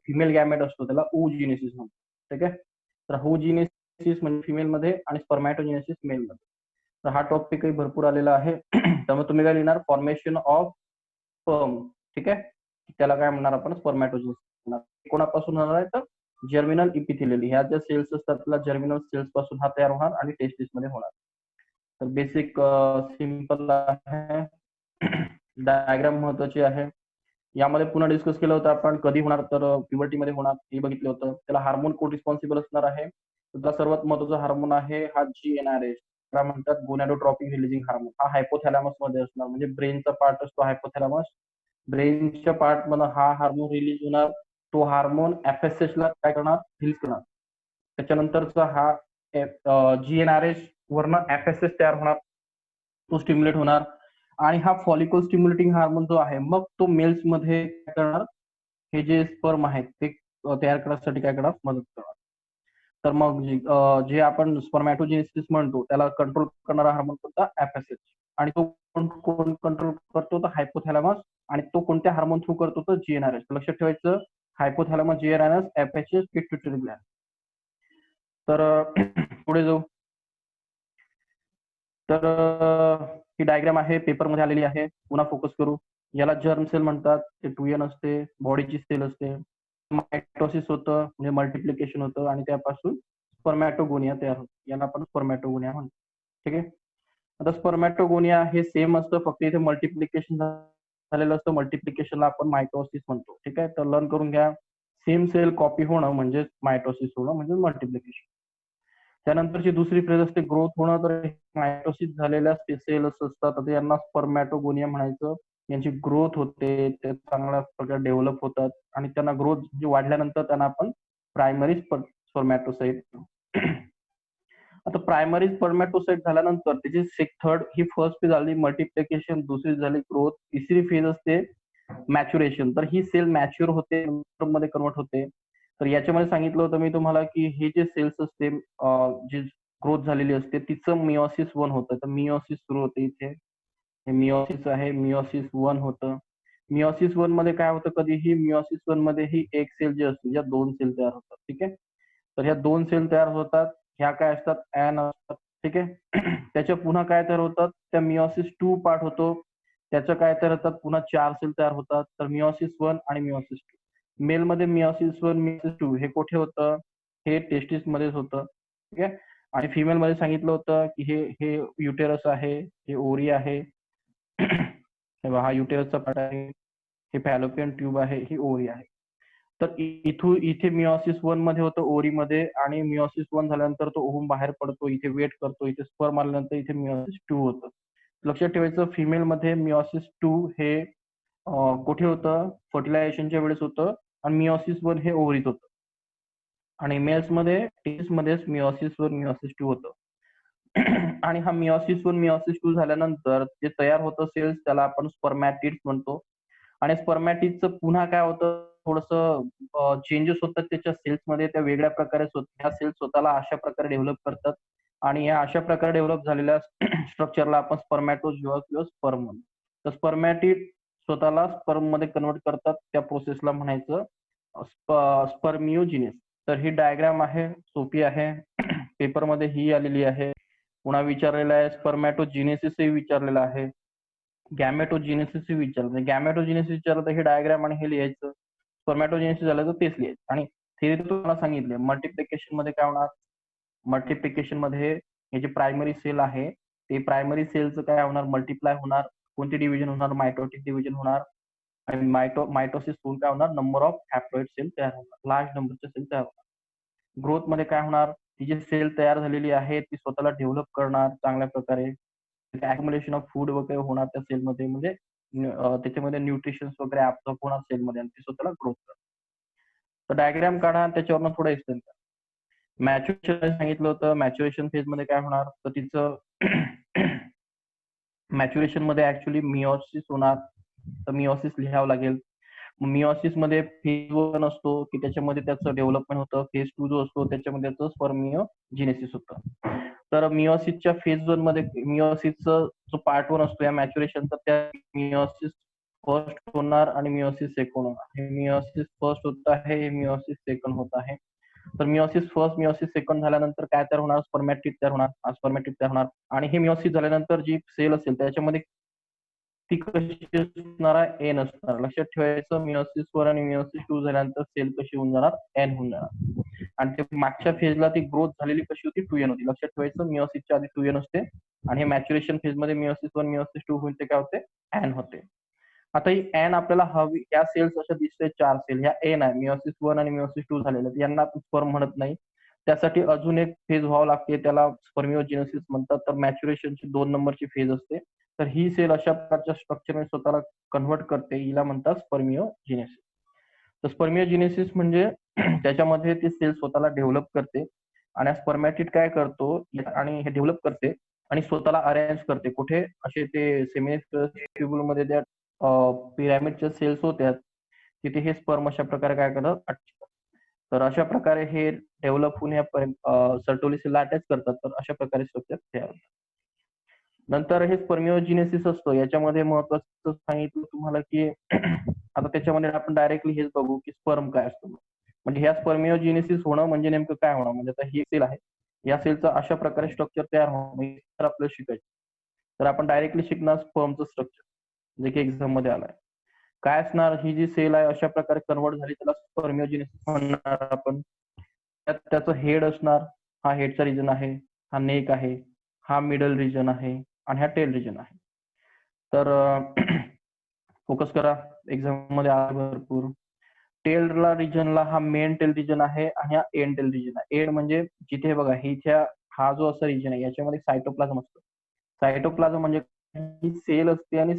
Female gamete असतो त्याला oogenesis म्हणतो. ठीक आहे. तर oogenesis म्हणजे फिमेल मध्ये आणि स्पर्मॅटोजेनेसिस मेल मध्ये. तर हा टॉपिकही भरपूर आलेला आहे. त्यामुळे तुम्ही काय लिहिणार फॉर्मेशन ऑफ स्पर्म. ठीक आहे. त्याला काय म्हणणार आपण स्पर्मॅटोजेनेसिस म्हणणार. कोणापासून होणार आहे तर जर्मिनल इपिथेलियल ह्या ज्या सेल्स असतात त्याला जर्मिनल सेल्स पासून हा तयार होणार आणि टेस्टिस मध्ये होणार. तर बेसिक सिंपल आहे. डायग्राम महत्वाची आहे. यामध्ये पुन्हा डिस्कस केलं होतं आपण कधी होणार तर प्युबर्टी मध्ये होणार हे बघितलं होतं. त्याला हार्मोन कोण रिस्पॉन्सिबल असणार आहे. त्याचा सर्वात महत्वाचा हार्मोन आहे हा GnRH. त्याला म्हणतात गोनॅडोट्रॉपिक रिलीजिंग हार्मोन. हा हायपोथॅलॅमस मध्ये असणार म्हणजे ब्रेनचा पार्ट असतो हायपोथॅलॅमस. ब्रेनच्या पार्ट मध्ये हा हार्मोन रिलीज होणार. तो हार्मोन FSH ला काय करणार रिलीज करणार. त्याच्यानंतरचा हा GnRH वरनं FSH तयार होणार. तो स्टिम्युलेट होणार आणि हा फॉलिकल स्टिम्युलेटिंग हार्मोन जो आहे मग तो मेल्स मध्ये काय करणार हे जे स्पर्म आहेत ते तयार करण्यासाठी काय करणार मदत करणार. तर मग जे आपण स्पर्मॅटोजेनेसिस म्हणतो त्याला कंट्रोल करणारा हार्मोन कोणता FSH आणि तो कोण कंट्रोल करतो तर हायपोथॅलॅमस आणि तो कोणत्या हार्मोन थ्रू करतो तर GnRH. लक्षात ठेवायचं हायपोथॅलॅमस GnRH FSH पिट्युटरी ग्लॅंड. तर पुढे जाऊ. तर ही डायग्राम आहे पेपरमध्ये आलेली आहे. पुन्हा फोकस करू. याला जर्म सेल म्हणतात. ते 2n असते बॉडीची सेल असते. मायटोसिस होतं म्हणजे मल्टिप्लिकेशन होतं आणि त्यापासून स्पर्मॅटोगोनिया तयार होतं. याला आपण स्पर्मॅटोगोनिया म्हणतो. ठीक आहे. आता स्पर्मॅटोगोनिया हे सेम असतं फक्त इथे मल्टिप्लिकेशन झालेलं असतं. मल्टिप्लिकेशनला आपण मायटोसिस म्हणतो. ठीक आहे. तर लर्न करून घ्या. सेम सेल कॉपी होणं म्हणजे मायटोसिस होणं म्हणजे मल्टिप्लिकेशन. त्यानंतरची दुसरी फेज असते ग्रोथ होणं. तर मायटोसिस झालेल्या सेल्स असतात तर यांना स्पर्मॅटोगोनिया म्हणायचं. यांची ग्रोथ होते ते चांगल्या प्रकारे डेव्हलप होतात आणि त्यांना ग्रोथ वाढल्यानंतर त्यांना आपण प्रायमरी स्पर्मॅटोसाइट. आता प्रायमरी स्पर्मॅटोसाइट झाल्यानंतर त्याची थर्ड ही फर्स्ट फेज झाली मल्टिप्लिकेशन, दुसरी झाली ग्रोथ, तिसरी फेज असते मॅच्युरेशन. तर ही सेल मॅच्युअर होते मध्ये कन्वर्ट होते. तर याच्यामध्ये सांगितलं होतं मी तुम्हाला की हे जे सेल्स असते जी ग्रोथ झालेली असते तिचं मिओसिस 1 होतं. तर मिओसिस सुरू होते इथे. हे मिओसिस आहे मिओसिस 1 होतं. मिओसिस 1 मध्ये काय होतं कधीही मिओसिस 1 मध्ये ही एक सेल जी असते या 2 सेल तयार होतात. ठीक आहे. तर ह्या 2 सेल तयार होतात. ह्या काय असतात ऍन असतात. ठीक आहे. त्याच्या पुन्हा काय तयार होतात त्या मिओसिस 2 पार्ट होतो. त्याचं काय तयार होतात पुन्हा 4 सेल तयार होतात. तर मिओसिस 1 आणि मिओसिस 2. मेल मध्ये मिओसिस 1 मिओसिस 2 हे कुठे होतं हे टेस्टिस मध्येच होतं. ठीक आहे. आणि फिमेल मध्ये सांगितलं होतं की हे युटेरस आहे, हे ओरी आहे. हा युटेरसचा पार्ट आहे. हे फॅलोपियन ट्यूब आहे, ही ओरी आहे. तर इथे मिओसिस 1 मध्ये होतं ओरीमध्ये आणि मिओसिस 1 झाल्यानंतर तो ओव्हम बाहेर पडतो, इथे वेट करतो, इथे स्पर्म आल्यानंतर इथे मिओसिस 2 होतं. लक्षात ठेवायचं फिमेल मध्ये मिओसिस 2 हे कुठे होतं फर्टिलायझेशनच्या वेळेस होतं आणि मिओसिस 1 हे ओव्हरीत होतं. आणि मेल्स मध्ये टेस्टिस मध्येच मिओसिस 1 मिओसिस 2 होतं. आणि हा मिओसिस 1 मिओसिस 2 झाल्यानंतर जे तयार होतं सेल्स त्याला आपण स्पर्मॅटिड्स म्हणतो. आणि स्पर्मॅटिडचं पुन्हा काय होतं थोडंसं चेंजेस होतात त्याच्या सेल्समध्ये त्या वेगळ्या प्रकारे ह्या सेल्स स्वतःला अशा प्रकारे डेव्हलप करतात आणि या अशा प्रकारे डेव्हलप झालेल्या स्ट्रक्चरला आपण स्पर्मॅटोझोआ किंवा स्पर्म म्हणतो. तर स्पर्मॅटिड स्वतःला स्पर्म मध्ये कन्वर्ट करतात त्या प्रोसेसला म्हणायचं स्पर्मिओजिनेस. तर ही डायग्राम आहे सोपी आहे. पेपरमध्ये ही आलेली आहे. पुन्हा विचारलेलं आहे स्पर्मॅटोजिनेसिसही विचारलेलं आहे. गॅमेटोजेनेसिस विचारलं. गॅमेटोजेनेसिस विचारलं तर हे डायग्राम आणि हे लिहायचं. स्पर्मॅटोजेनेसिस झालं तर तेच लिहायचं. आणि थेरी तुम्हाला सांगितले मल्टिप्लिकेशन मध्ये काय होणार मल्टिप्लिकेशन मध्ये हे जे प्रायमरी सेल आहे ते प्रायमरी सेलचं काय होणार मल्टिप्लाय होणार. कोणती डिव्हिजन होणार मायटोटिक डिव्हिजन होणार आणि मायटोसिस होऊन काय होणार नंबर ऑफ हॅप्लॉइड सेल तयार होणार. लार्ज नंबरचे सेल तयार होणार. ग्रोथ मध्ये काय होणार ती जी सेल तयार झालेली आहे ती स्वतःला डेव्हलप करणार चांगल्या प्रकारे. अॅक्युमुलेशन ऑफ फूड वगैरे होणार त्या सेलमध्ये म्हणजे त्याच्यामध्ये न्यूट्रिशन वगैरे ऍब्सॉर्ब होणार सेलमध्ये आणि ते स्वतःला ग्रोथ करणार. तर डायग्राम काढा त्याच्यावरनं थोडं एक्सप्लेन करा. मॅच्युरेशन सांगितलं होतं. मॅच्युरेशन फेज मध्ये काय होणार तर तिचं मॅच्युरेशन मध्ये ऍक्च्युली मिओसिस होणार. तर मिओसिस लिहावं लागेल. मिओसिस मध्ये फेज 1 असतो की त्याच्यामध्ये त्याचं डेव्हलपमेंट होतं. फेज 2 जो असतो त्याच्यामध्ये त्याचं स्पर्मिओजिनेसिस होतं. तर मिओसिसच्या फेज 1 मध्ये मिओसिसचा जो पार्ट 1 असतो या मॅच्युरेशनचा त्या मिओसिस फर्स्ट होणार आणि मिओसिस सेकंड होणार. हे मिओसिस फर्स्ट होत आहे, हे मिओसिस सेकंड होत आहे. तर मिओसिस फर्स्ट मिओसिस सेकंड झाल्यानंतर काय तयार होणार, स्पर्मॅटिड तयार होणार, स्पर्मॅटिड तयार होणार आणि हे मिओसिस झाल्यानंतर जी सेल असेल त्याच्यामध्ये ती कशी असणार आहे, एन असणार. लक्षात ठेवायचं मिओसिस वर आणि मिओसिस 2 झाल्यानंतर सेल कशी होऊन जाणार, एन होऊन जाणार. आणि ते मागच्या फेजला ती ग्रोथ झालेली कशी होती, 2n होती. लक्षात ठेवायचं मिओसिसच्या आधी 2n असते आणि हे मॅच्युरेशन फेज मध्ये मिओसिस 1 मिओसिस 2 होईल ते काय होते, एन होते. आता ही एन आपल्याला हवी, या सेल्स अशा दिसते 4 सेल, ह्या एन आहे, मिओसिस 1 आणि मिओसिस 2 झालेले आहेत, यांना आपण स्पर्म म्हणत नाही. त्यासाठी अजून एक फेज व्हावं लागते, त्याला स्पर्मिओजेनेसिस म्हणतात. तर मॅच्युरेशनची 2 नंबरची फेज असते. तर ही सेल अशा प्रकारच्या स्ट्रक्चरने स्वतःला कन्व्हर्ट करते, हिला म्हणतात स्पर्मिओजेनेसिस. तर स्पर्मिओजेनेसिस म्हणजे त्याच्यामध्ये ती सेल स्वतःला डेव्हलप करते आणि स्पर्मॅटिड काय करतो आणि हे डेव्हलप करते आणि स्वतःला अरेंज करते. कुठे असे ते सेमिट्युब्युल मध्ये त्या पिरॅमिडच्या सेल्स होत्या, तिथे हे स्पर्म अशा प्रकारे काय करतात, तर अशा प्रकारे हे डेव्हलप होऊन या सर्टोली सेलला अटॅच करतात. तर अशा प्रकारे स्ट्रक्चर तयार होतात. नंतर हे स्पर्मिओजेनेसिस असतं, याच्यामध्ये महत्वाचं सांगितलं तुम्हाला की आता त्याच्यामध्ये आपण डायरेक्टली हेच बघू की स्पर्म काय असतं. म्हणजे ह्या स्पर्मिओजेनेसिस होणं म्हणजे नेमकं काय होणं, म्हणजे आता ही सेल आहे, या सेलचं अशा प्रकारे स्ट्रक्चर तयार होणं तर आपल्याला शिकायचं. तर आपण डायरेक्टली शिकणार स्पर्मचं स्ट्रक्चर, जे की एक्झाम मध्ये आलाय. काय असणार, ही जी सेल आहे अशा प्रकारे कन्वर्ट झाली त्याला स्पर्मिओजेनेसिस म्हणणार आपण. त्यात त्याचं हेड असणार, हा हेडचा रिजन आहे, हा नेक आहे, हा मिडल रिजन आहे आणि हा टेल रिजन आहे. तर फोकस करा, एक्झाम मध्ये आहे भरपूर. टेलला रिजनला हा मेन टेल रिजन आहे आणि हा एंड टेल रिजन आहे. एंड म्हणजे जिथे बघा हिच्या हा जो असा रिजन आहे याच्यामध्ये सायटोप्लाझम असतं. सायटोप्लाझम म्हणजे ही सेल असते आणि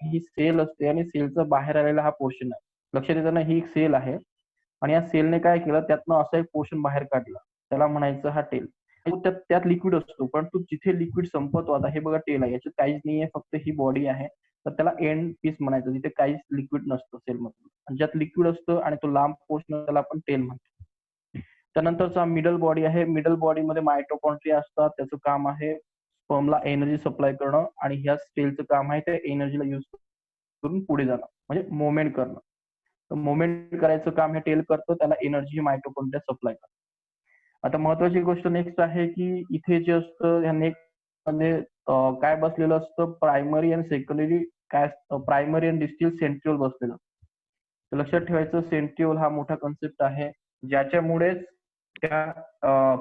ही सेल असते आणि सेलचा बाहेर आलेला हा पोर्शन आहे. लक्षात येतं ना, ही एक सेल आहे आणि या सेलने काय केलं, त्यातनं असं एक पोर्शन बाहेर काढला, त्याला म्हणायचं हा टेल. त्यात लिक्विड असतो, परंतु जिथे लिक्विड संपतो, आता हे बघा टेल आहे, याच्यात काहीच नाहीये, फक्त ही बॉडी आहे. तर त्याला एंड पीस म्हणायचं, जिथे काहीच लिक्विड नसतं सेलमध्ये. ज्यात लिक्विड असतं आणि तो लांब पोर्शन त्याला आपण टेल म्हणतो. त्यानंतरचा मिडल बॉडी आहे. मिडल बॉडीमध्ये मायटोकॉन्ड्रिया असतात, त्याचं काम आहे स्पर्मला एनर्जी सप्लाय करणं आणि ह्या सेलचं काम आहे त्या एनर्जीला युज करून पुढे जाणं, म्हणजे मुवमेंट करणं. तर मुवमेंट करायचं काम हे टेल करतं, त्याला एनर्जी मायटोकॉन्ड्रिया सप्लाय करतं. आता महत्वाची गोष्ट नेक्स्ट आहे की इथे जे असतं ह्या नेक मध्ये काय बसलेलं असतं, प्रायमरी आणि सेकंडरी, काय प्रायमरी आणि डिस्टिल सेंट्रिओल बसलेलं. तर लक्षात ठेवायचं सेंट्रिओल हा मोठा कन्सेप्ट आहे, ज्याच्यामुळेच त्या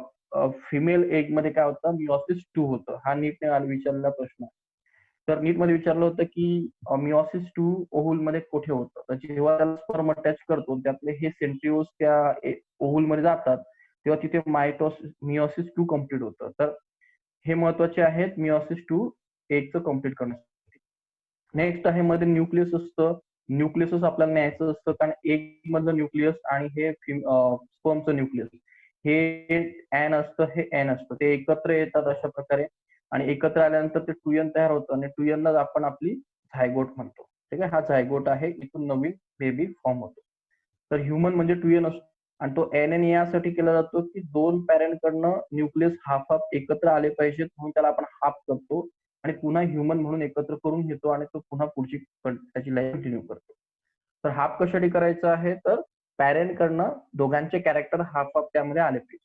फिमेल एग मध्ये काय होतं, मिओसिस 2 होतं. हा नीटने विचारलेला प्रश्न. तर नीट मध्ये विचारलं होतं की मिओसिस 2 ओव्हल मध्ये कुठे होतं. तर जेव्हा त्याला स्पर्म अटॅच करतो, त्यातले हे सेंट्रिओल्स त्या ओव्हल मध्ये जातात, तेव्हा तिथे मिओसिस 2 कम्प्लीट होतं. तर हे महत्वाचे आहेत मिओसिस 2 एगचं कम्प्लीट करण्यासाठी. नेक्स्ट आहे मध्ये न्यूक्लियस असतं. न्यूक्लियसच आपल्याला न्यायचं असतं, कारण एग मधलं न्यूक्लियस आणि हे स्पर्मचं न्यूक्लियस हे एन असतं, हे एन असतं, ते एकत्र येतात अशा प्रकारे आणि एकत्र आल्यानंतर ते 2n तयार होतं आणि 2n लाच आपण आपली झायगोट म्हणतो. ठीक आहे, हा झायगोट आहे, इथून नवीन बेबी फॉर्म होतो. तर ह्युमन म्हणजे 2n असतो आणि तो एन यासाठी केला जातो की 2 पॅरेंट कडनं न्यूक्लियस हाफ हाफ एकत्र आले पाहिजेत, म्हणून त्याला आपण हाफ करतो आणि पुन्हा ह्युमन म्हणून एकत्र करून घेतो आणि तो पुन्हा पुढची त्याची लाईफ कंटिन्यू करतो. तर हाफ कशासाठी करायचं आहे, तर पॅरेंट कडनं दोघांचे कॅरेक्टर हाफ हाफ त्यामध्ये आले पाहिजे,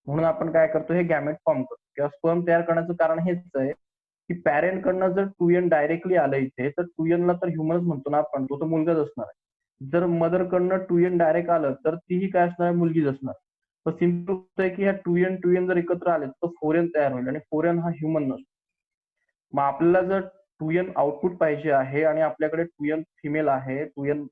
म्हणून आपण काय करतो, हे गॅमेट फॉर्म करतो किंवा स्पर्म तयार करण्याचं कारण हेच आहे की पॅरेंट कडनं जर 2n डायरेक्टली आलं इथे, तर 2n ला तर ह्युमनच म्हणतो ना आपण, तो तर मुलगाच असणार आहे. जर मदर कडनं 2n डायरेक्ट आलं तर तीही काय असणार, मुलगीच असणार. तर सिम्पल आहे की ह्या 2n जर एकत्र आले तर 4n तयार होईल आणि 4n हा ह्युमन नसतो. मग आपल्याला जर 2n आउटपुट पाहिजे आहे आणि आपल्याकडे 2n फिमेल आहे, 2n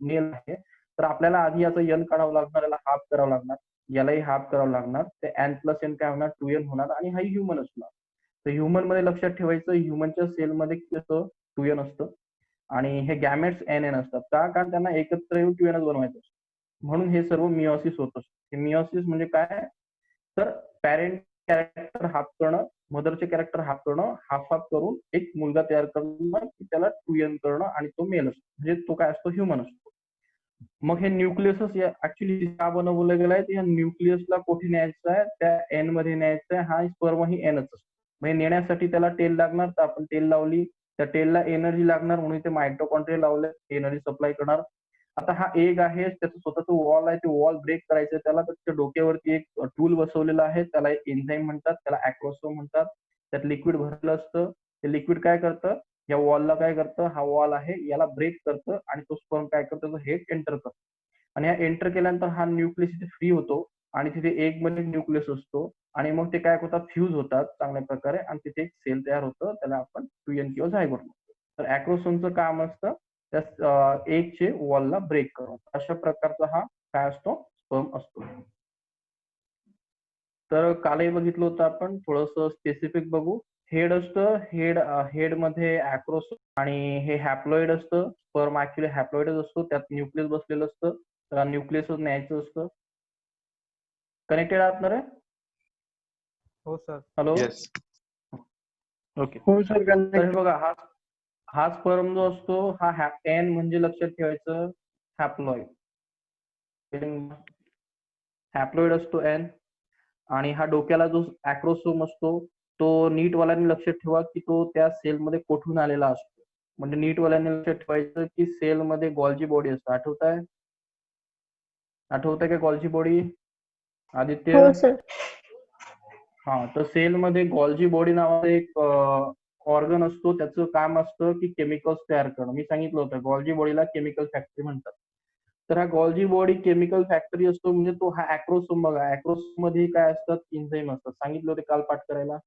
मेल आहे, तर आपल्याला आधी याचं n काढावं लागणार, याला हाफ करावं लागणार, यालाही हाफ करावं लागणार. ते n प्लस n काय होणार, 2n होणार आणि हा ह्युमन असणार. तर ह्युमन मध्ये लक्षात ठेवायचं, ह्युमनच्या सेलमध्ये कसं 2n असतं आणि हे गॅमेट्स एन असतात. का, कारण त्यांना एकत्र येऊन 2nच बनवायचं असतं. म्हणून हे सर्व मिओसिस होत असतं. मिओसिस म्हणजे काय, तर पॅरेंट कॅरेक्टर हाफ करणं, मदरचे कॅरेक्टर हाफ करणं, हाफ हाफ करून एक मुलगा तयार करणं, त्याला 2n करणं आणि तो मेल असतो, म्हणजे तो काय असतो, ह्युमन असतो. मग हे न्यूक्लियसच ऍक्च्युली का बनवलं गेलंय, या न्यूक्लियसला कुठे न्यायचं आहे, त्या एन मध्ये न्यायचं आहे. हा स्पर्म ही एनच असतो. म्हणजे नेण्यासाठी त्याला टेल लागणार, तर आपण टेल लावली, त्या टेलला एनर्जी लागणार म्हणून ते मायटोकॉन्ड्रिया लावले, एनर्जी सप्लाय करणार. आता हा एग आहे, त्याचं स्वतःचं वॉल आहे, ते वॉल ब्रेक करायचं त्याला, तर त्याच्या डोक्यावरती एक टूल बसवलेला आहे, त्याला एन्झाईम म्हणतात, त्याला अॅक्रोसोम म्हणतात. त्यात लिक्विड भरलेलं असतं. ते लिक्विड काय करतं, या वॉलला काय करतं, हा वॉल आहे याला ब्रेक करतं आणि तो स्पर्म काय करतो, हेड एंटर करतो. आणि हा एंटर केल्यानंतर हा न्यूक्लियस इथे फ्री होतो आणि तिथे एग मध्ये न्यूक्लियस असतो आणि मग ते काय होतात, फ्यूज होतात चांगल्या प्रकारे आणि तिथे एक सेल तयार होतं, त्याला आपण 2n किंवा झायगोट म्हणतो. तर अॅक्रोसोमचं काम असतं त्या एगचे वॉलला ब्रेक करून. अशा प्रकारचा हा काय असतो, स्पर्म असतो. तर कालही बघितलं होतं आपण, थोडंसं स्पेसिफिक बघू. हेड असतं, हेड मध्ये अॅक्रोसोम आणि हे हॅप्लॉइड असतं. स्पर्म ऍक्च्युली हॅप्लॉइडच असतो, त्यात न्यूक्लियस बसलेलं असतं, त्याला न्यूक्लियसच न्यायचं असतं. कनेक्टेड आहात ना रे? हो सर. हॅलो. येस. ओके. हो सर. तर हे बघा, हा स्पर्म जो असतो हा एन म्हणजे लक्षात ठेवायचं हॅप्लॉइड. हॅप्लॉइड असतो एन. आणि हा डोक्याला जो अॅक्रोसोम असतो तो नीटवाल्यांनी लक्षात ठेवा की तो त्या सेलमध्ये कोठून आलेला असतो. म्हणजे नीटवाल्यांनी लक्षात ठेवायचं की सेलमध्ये गॉल्जी बॉडी असतं. आठवतंय का गॉल्जी बॉडी? आदित्य. हो सर. हा, तर सेलमध्ये गॉल्जी बॉडी नावाचा एक ऑर्गन असतो. त्याचं काम असतं की केमिकल्स तयार करणं. मी सांगितलं होतं गॉल्जी बॉडीला केमिकल फॅक्टरी म्हणतात. तर हा गॉल्जी बॉडी केमिकल फॅक्टरी असतो. म्हणजे तो हा अॅक्रोसोम बघा, अॅक्रोसोम मध्ये काय असतात, एन्झाईम असतात. सांगितलं होते काल पाठ करायला.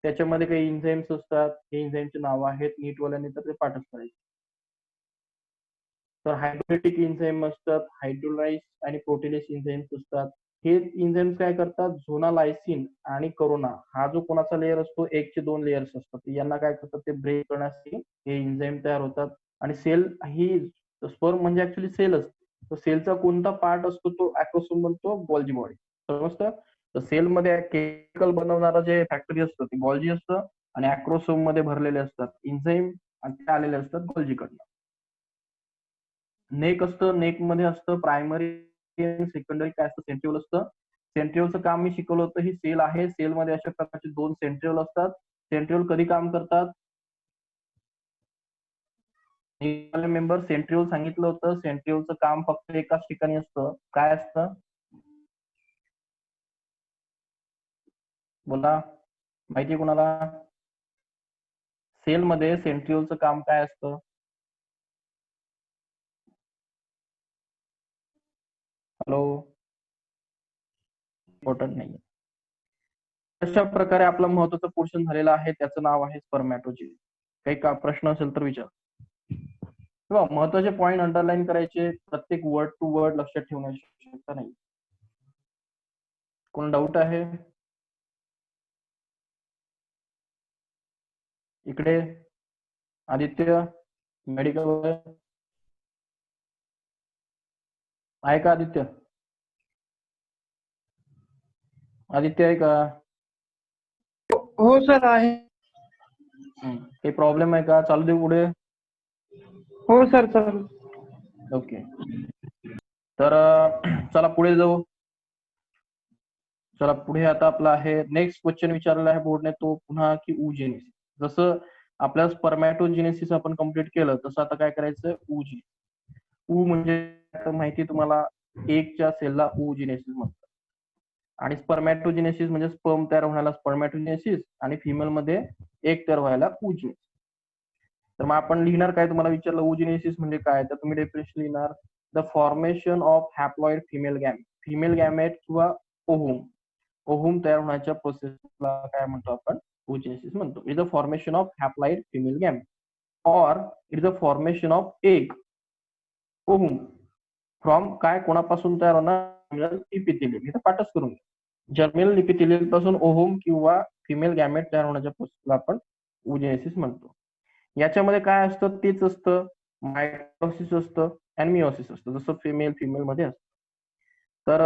त्याच्यामध्ये काही एन्झाईम्स असतात, हे एन्झाईमचे नाव आहेत, नीटवाल्यांनी तर ते पाठच करायचे. तर हायड्रोलिटिक एन्झाईम असतात, हायड्रोलाइज आणि प्रोटीनेस एन्झाईम्स असतात. हे एन्झाईम्स काय करतात, झोनालायसिन आणि करोना हा जो कोणाचा लेअर असतो, एकचे 2 लेअर्स असतात, यांना काय करतात, ते ब्रेक करण्यासाठी हे एन्झाईम तयार होतात. आणि सेल ही स्पर्म म्हणजे ऍक्च्युली सेल असते. तर सेलचा कोणता पार्ट असतो तो अॅक्रोसोम बनतो, गॉल्जी बॉडी. समजतं? तर सेलमध्ये केमिकल बनवणारा जे फॅक्टरी असतं ते गॉल्जी असतं आणि अॅक्रोसोम मध्ये भरलेले असतात एन्झाईम आणि ते आलेले असतात गॉल्जीकडनं. नेक असतं, नेक मध्ये असतं प्रायमरी आणि सेकंडरी काय असतं, सेंट्रिओल असतं. सेंट्रिओलचं काम मी शिकवलं होतं. ही सेल आहे, सेलमध्ये अशा प्रकारचे 2 सेंट्रिओल असतात. सेंट्रिओल कधी काम करतात? मेंबर सेंट्रिओल सांगितलं होतं, सेंट्रिओलचं काम फक्त एकाच ठिकाणी असतं. काय असतं? बोला, माहिती कोणाला? सेलमध्ये सेंट्रिओलचं काम काय असतं? हॅलो. इम्पॉर्टंट नाही. अशा प्रकारे आपलं महत्वाचं पोर्शन झालेलं आहे, त्याचं नाव आहे स्पर्मॅटोजेनिसिस. काही का प्रश्न असेल तर विचार. महत्वाचे पॉईंट अंडरलाईन करायचे, प्रत्येक वर्ड टू वर्ड लक्षात ठेवण्याची आवश्यकता नाही. कोण डाऊट आहे इकडे? आदित्य मेडिकल आहे का? आदित्य आहे का? हो सर आहे. काही प्रॉब्लेम आहे का? चालू दे पुढे. हो सर चालेल. ओके. तर चला पुढे जाऊ. चला पुढे आता आपला आहे नेक्स्ट क्वेश्चन विचारलेला आहे बोर्डने, तो पुन्हा की oogenesis. जसं आपल्या स्पर्मॅटोजेनेसिस आपण कम्प्लीट केलं तसं आता काय करायचं, oogenesis. ऊ म्हणजे माहिती तुम्हाला, एकच्या सेलला oogenesis म्हणतात. आणि स्पर्मॅटोजेनेसिस म्हणजे स्पर्म तयार होण्याला स्पर्मॅटोजेनेसिस आणि फिमेल मध्ये एक तयार व्हायला oogenesis. तर मग आपण लिहिणार काय, तुम्हाला विचारलं oogenesis म्हणजे काय, तर तुम्ही डेफिनेशन लिहिणार the formation of haploid female gamete. Female gamete किंवा ओव्हम तयार होण्याच्या प्रोसेसला काय म्हणतो आपण, oogenesis म्हणतो. Is the formation of haploid female gamete or is the formation of egg ovum from काय, कोणापासून तयार होणार, इपिथेलियम. इथं पाठच करून जर्मिनल इपिथेलियम पासून ओव्हम किंवा फिमेल गॅमेट तयार होण्याच्या प्रोसेसला आपण oogenesis म्हणतो. याच्यामध्ये काय असतं, तेच असतं, मायटोसिस असतं आणि मिओसिस असतं, जसं फिमेल मध्ये असतं. तर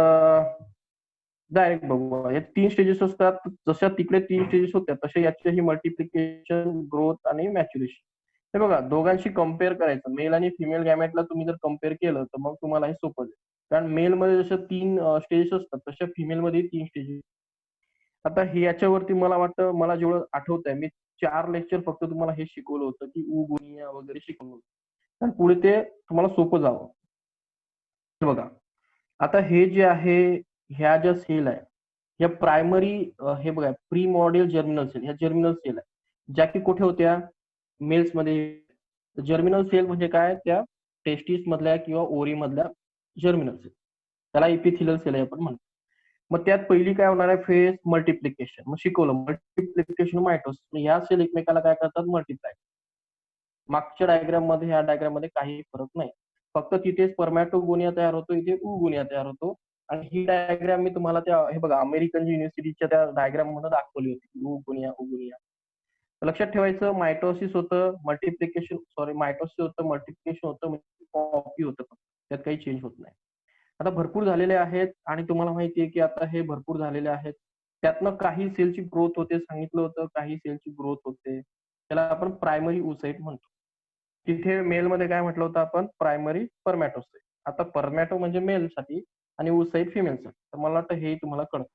डायरेक्ट बघू, या 3 स्टेजेस असतात. जशा तिकडे 3 स्टेजेस होत्या तसे याच्याही मल्टिप्लिकेशन, ग्रोथ आणि मॅच्युरेशन. हे बघा, दोघांशी कम्पेअर करायचं, मेल आणि फिमेल गॅमेटला तुम्ही जर कम्पेअर केलं तर मग तुम्हाला हे सोपं जाईल. कारण मेल मध्ये जशा 3 स्टेजेस असतात तशा फिमेल मध्ये 3 स्टेजेस. आता हे याच्यावरती मला वाटतं, मला जेवढं आठवत आहे, मी 4 लेक्चर फक्त तुम्हाला हे शिकवलं होतं की गुणिया वगैरे शिकवलं होतं आणि पुढे ते तुम्हाला सोपं जावं. हे बघा, आता हे जे आहे, ह्या ज्या सेल आहे, ह्या प्रायमरी, हे बघा प्री मॉडेल जर्मिनल सेल, ह्या जर्मिनल सेल आहे, ज्या की कुठे होत्या, मेल्समध्ये. जर्मिनल सेल म्हणजे काय, त्या टेस्टिस मधल्या किंवा ओरी मधल्या जर्मिनल सेल, त्याला इपिथिलियल सेल आहे आपण म्हणतो. मग त्यात पहिली काय होणार आहे, फेज मल्टिप्लिकेशन. मग शिकवलं मल्टिप्लिकेशन मायटोसिस. ह्या सेल एकमेकाला काय करतात, मल्टिप्लाय. मागच्या डायग्राम मध्ये ह्या डायग्राम मध्ये काही फरक नाही, फक्त तिथे स्पर्मॅटोगोनिया तयार होतो, इथे उगोनिया तयार होतो. आणि ही डायग्राम मी तुम्हाला त्या, हे बघा, अमेरिकन युनिव्हर्सिटीच्या त्या डायग्राम मध्ये दाखवली होती, उगोनिया उगोनिया. लक्षात ठेवायचं, मायटोसिस होतं, मल्टिप्लिकेशन, सॉरी, मायटोसिस होतं, मल्टिप्लिकेशन होतं, कॉपी होतं, त्यात काही चेंज होत नाही. आता भरपूर झालेले आहेत आणि तुम्हाला माहिती आहे की आता हे भरपूर झालेले आहेत, त्यातनं काही सेलची ग्रोथ होते, सांगितलं होतं, काही सेलची ग्रोथ होते, त्याला आपण प्रायमरी ओसाइट म्हणतो. तिथे मेल मध्ये काय म्हटलं होतं आपण, प्रायमरी परमॅटोसाइट. आता परमॅटो म्हणजे मेल साठी आणि ओसाइट फिमेल साठी, तर मला वाटतं हे तुम्हाला कळतं.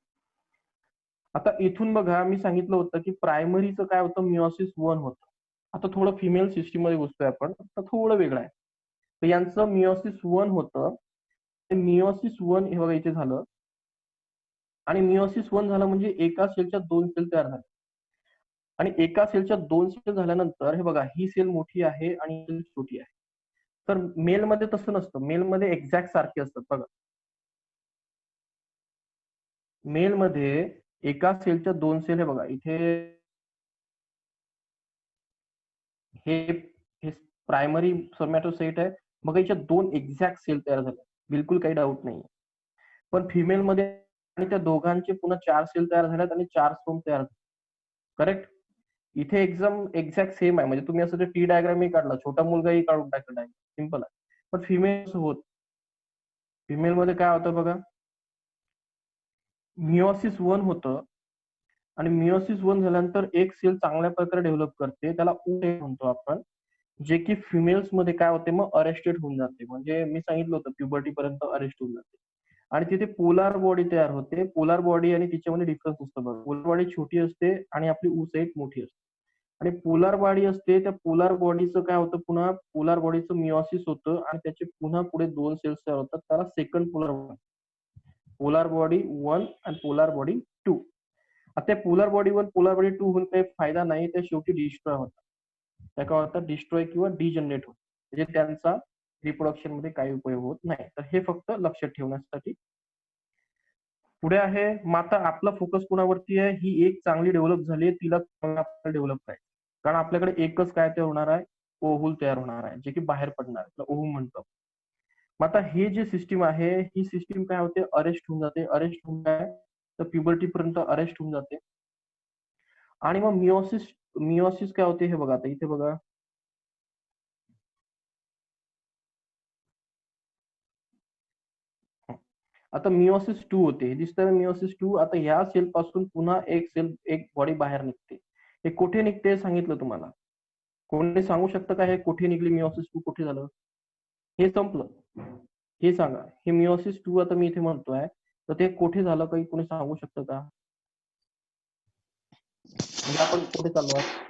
आता इथून बघा, मी सांगितलं होतं की प्रायमरीचं काय होतं, मिओसिस 1 होतं. आता थोडं फिमेल सिस्टीम मध्ये घुसतोय आपण, तर थोडं वेगळं आहे. तर यांचं मिओसिस 1 होतं. मिओसिस 1 हे बघा इथे झालं, आणि मिओसिस 1 झालं म्हणजे एका सेलच्या 2 सेल तयार झाल्या. आणि एका सेलच्या 2 सेल झाल्यानंतर हे बघा, ही सेल मोठी आहे आणि ही सेल छोटी आहे. तर मेलमध्ये तसं नसतं, मेलमध्ये एक्झॅक्ट सारखे असतात बघा. मेलमध्ये एका सेलच्या 2 सेल, हे बघा इथे, हे हे प्रायमरी स्पर्मॅटोसाइट आहे, मग याच्या 2 एक्झॅक्ट सेल तयार झाल्या, बिलकुल काही डाऊट नाही. पण फिमेलमध्ये आणि त्या दोघांचे पुन्हा 4 सेल तयार झाल्यात आणि 4 स्पर्म तयार झाले. करेक्ट. इथे एकदम एक्झॅक्ट सेम आहे, म्हणजे तुम्ही असं टी डायग्रामही काढला, छोटा मुलगाही काढून टाकला डायग्राम, सिंपल आहे. पण फिमेल होत, फिमेल मध्ये काय होतं बघा, मिओसिस 1 होतं, आणि मिओसिस 1 झाल्यानंतर एक सेल चांगल्या प्रकारे डेव्हलप करते, त्याला ओसाइट म्हणतो आपण, जे की फिमेल्स मध्ये काय होते, मग अरेस्टेड होऊन जाते. म्हणजे मी सांगितलं होतं, प्युबर्टी पर्यंत अरेस्ट होऊन जाते. आणि तिथे पोलार बॉडी तयार होते. पोलार बॉडी आणि तिच्यामध्ये डिफरन्स असतो बघा, पोलार बॉडी छोटी असते आणि आपली ओसाइट मोठी असते. आणि पोलार बॉडी असते, त्या पोलार बॉडीचं काय होतं, पुन्हा पोलार बॉडीचं मिओसिस होतं आणि त्याचे पुन्हा पुढे 2 सेल्स तयार होतात, त्याला second polar body. Polar body 1 आणि पोलार बॉडी 2. आता पोलार बॉडी 1 पोलार बॉडी 2 होऊन काही फायदा नाही, त्या शेवटी डिस्ट्रॉय होतात. त्या काय होतात, डिस्ट्रॉय किंवा डिजनरेट होत, म्हणजे त्यांचा रिप्रोडक्शन मध्ये काही उपयोग होत नाही. तर हे फक्त लक्षात ठेवण्यासाठी. पुढे आहे, मग आता आपला फोकस कोणावरती आहे, ही एक चांगली डेव्हलप झाली आहे, तिला डेव्हलप करायचं, कारण आपल्याकडे एकच काय तयार होणार आहे, ओव्हूल तयार होणार आहे, जे की बाहेर पडणार आहे, ओव्हूल म्हणतो. मग आता हे जे सिस्टीम आहे, ही सिस्टीम काय होते, अरेस्ट होऊन जाते. अरेस्ट होऊन काय, तर प्युबर्टी पर्यंत अरेस्ट होऊन जाते. आणि मग मिओसिस, मिओसिस काय होते हे बघा, आता इथे बघा, आता मिओसिस 2 होते, हे दिसतं ना मिओसिस 2. आता ह्या सेल पासून पुन्हा एक सेल, एक बॉडी बाहेर निघते. हे कुठे निघते सांगितलं तुम्हाला, कोणी सांगू शकतं का हे कुठे निघली, मिओसिस 2 कुठे झालं, हे संपलं, हे सांगा. हे मिओसिस 2 आता मी इथे म्हणतोय, तर ते कुठे झालं, काही कोणी सांगू शकतं का, म्हणजे आपण कुठे चाललो आहोत.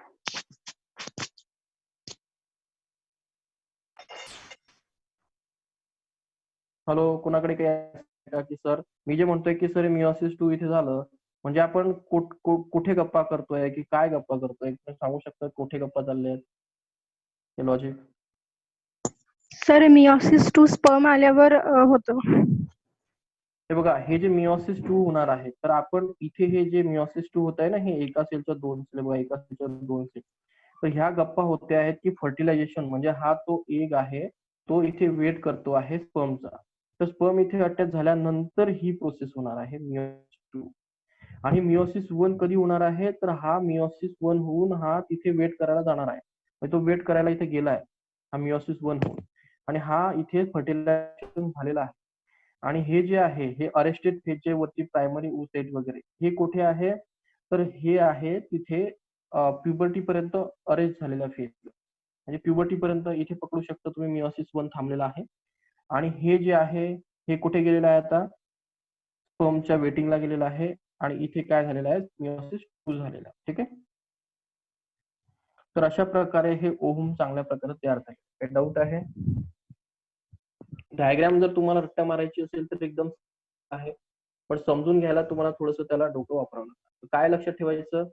हॅलो, कोणाकडे काय आहे का, की सर मी जे म्हणतोय की सर मिओसिस 2 इथे झालं, म्हणजे आपण कुठे गप्पा करतोय, की काय गप्पा करतोय, सांगू शकता कुठे गप्पा चालल्या आहेत, हे लॉजिक. सर मिओसिस 2 स्पर्म आल्यावर होतं. हे बघा, हे जे मिओसिस 2 होणार आहे, तर आपण इथे हे जे मिओसिस 2 होत आहे ना, हे एका सेलच्या 2 सेल, बघा एका सेलच्या 2 सेल, तर ह्या गप्पा होत्या आहेत की फर्टिलायझेशन, म्हणजे हा तो एग आहे, तो इथे वेट करतो आहे स्पर्मचा. तर स्पर्म इथे अटॅच झाल्यानंतर ही प्रोसेस होणार आहे मिओसिस 2. आणि मिओसिस 1 कधी होणार आहे, तर हा मिओसिस 1 होऊन हा तिथे वेट करायला जाणार आहे, तो वेट करायला इथे गेलाय, हा मिओसिस 1 होऊन, आणि हा इथे फर्टिलायझेशन झालेला आहे. आणि हे जे आहे, हे अरेस्टेड फेजचे वरती प्रायमरी ओसाइट वगैरे, हे कुठे आहे, तर हे आहे तिथे प्युबर्टी पर्यंत अरेस्ट झालेला फेज, म्हणजे प्युबर्टी पर्यंत इथे पकडू शकता तुम्ही, मिओसिस 1 थांबलेला आहे. आणि हे जे आहे, हे कुठे गेलेलं आहे, आता स्पर्मच्या वेटिंगला गेलेलं आहे, आणि इथे काय झालेलं आहे, मिओसिस 2 झालेला आहे. ठीक आहे. तर अशा प्रकारे हे ओहम चांगल्या प्रकारे तयार झाले. काही डाऊट आहे? डायग्राम जर तुम्हाला रट्टा मारायची असेल तर एकदम आहे, पण समजून घ्यायला तुम्हाला थोडंसं त्याला डोकं वापरावं लागतं. काय लक्षात ठेवायचं?